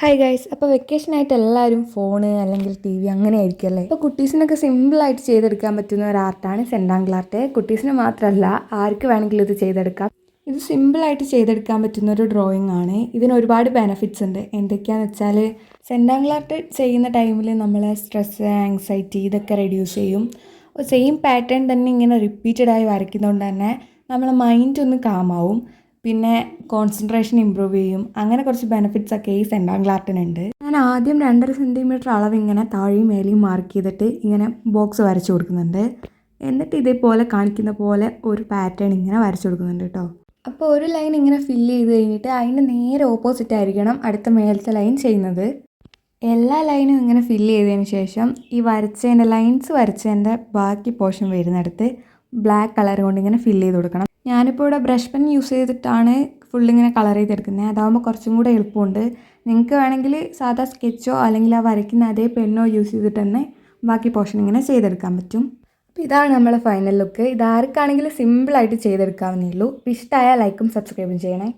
Hi guys, അപ്പോൾ വെക്കേഷനായിട്ട് എല്ലാവരും ഫോണ് അല്ലെങ്കിൽ ടി വി അങ്ങനെ ആയിരിക്കുമല്ലേ. അപ്പോൾ കുട്ടീസിനൊക്കെ സിമ്പിളായിട്ട് ചെയ്തെടുക്കാൻ പറ്റുന്ന ഒരു ആർട്ടാണ് സെൻഡാങ്കിൾ ആർട്ട്. കുട്ടീസിന് മാത്രമല്ല, ആർക്ക് വേണമെങ്കിലും ഇത് ചെയ്തെടുക്കാം. ഇത് സിമ്പിളായിട്ട് ചെയ്തെടുക്കാൻ പറ്റുന്ന ഒരു ഡ്രോയിങ് ആണ്. ഇതിന് ഒരുപാട് ബെനിഫിറ്റ്സ് ഉണ്ട്. എന്തൊക്കെയാണെന്ന് വെച്ചാൽ, സെൻഡാങ്കിൾ ആർട്ട് ചെയ്യുന്ന ടൈമിൽ നമ്മളെ സ്ട്രെസ്സ്, ആങ്സൈറ്റി ഇതൊക്കെ റെഡ്യൂസ് ചെയ്യും. സെയിം പാറ്റേൺ തന്നെ ഇങ്ങനെ റിപ്പീറ്റഡായി വരയ്ക്കുന്നതുകൊണ്ട് തന്നെ നമ്മളെ മൈൻഡ് ഒന്ന് കാമാവും. പിന്നെ കോൺസെൻട്രേഷൻ ഇമ്പ്രൂവ് ചെയ്യും. അങ്ങനെ കുറച്ച് ബെനിഫിറ്റ്സ് ഒക്കെ ഈ സെൻഡാങ്കിൾ ആർട്ടിനുണ്ട്. ഞാൻ ആദ്യം 2.5 സെൻറ്റിമീറ്റർ അളവ് ഇങ്ങനെ താഴെയും മേലെയും മാർക്ക് ചെയ്തിട്ട് ഇങ്ങനെ ബോക്സ് വരച്ചു കൊടുക്കുന്നുണ്ട്. എന്നിട്ട് ഇതേപോലെ കാണിക്കുന്ന പോലെ ഒരു പാറ്റേൺ ഇങ്ങനെ വരച്ചു കൊടുക്കുന്നുണ്ട് കേട്ടോ. അപ്പോൾ ഒരു ലൈൻ ഇങ്ങനെ ഫില്ല് ചെയ്ത് കഴിഞ്ഞിട്ട് അതിൻ്റെ നേരെ ഓപ്പോസിറ്റ് ആയിരിക്കണം അടുത്ത മേലത്തെ ലൈൻ ചെയ്യുന്നത്. എല്ലാ ലൈനും ഇങ്ങനെ ഫില്ല് ചെയ്തതിന് ശേഷം ഈ വരച്ചതിൻ്റെ ലൈൻസ് വരച്ചതിൻ്റെ ബാക്കി പോർഷൻ വരുന്നിടത്ത് ബ്ലാക്ക് കളർ കൊണ്ട് ഇങ്ങനെ ഫില്ല് ചെയ്ത് കൊടുക്കണം. ഞാനിപ്പോൾ ഇവിടെ ബ്രഷ് പെൻ യൂസ് ചെയ്തിട്ടാണ് ഫുള്ളിങ്ങനെ കളർ ചെയ്തെടുക്കുന്നത്. അതാകുമ്പോൾ കുറച്ചും കൂടെ എളുപ്പമുണ്ട്. നിങ്ങൾക്ക് വേണമെങ്കിൽ സാധാ സ്കെച്ചോ അല്ലെങ്കിൽ ആ വരയ്ക്കുന്ന അതേ പെന്നോ യൂസ് ചെയ്തിട്ട് തന്നെ ബാക്കി പോർഷൻ ഇങ്ങനെ ചെയ്തെടുക്കാൻ പറ്റും. അപ്പോൾ ഇതാണ് നമ്മളെ ഫൈനൽ ലുക്ക്. ഇതാർക്കാണെങ്കിലും സിമ്പിളായിട്ട് ചെയ്തെടുക്കാവുന്നേ ഉള്ളൂ. അപ്പോൾ ഇഷ്ടമായാൽ ലൈക്കും സബ്സ്ക്രൈബും ചെയ്യണേ.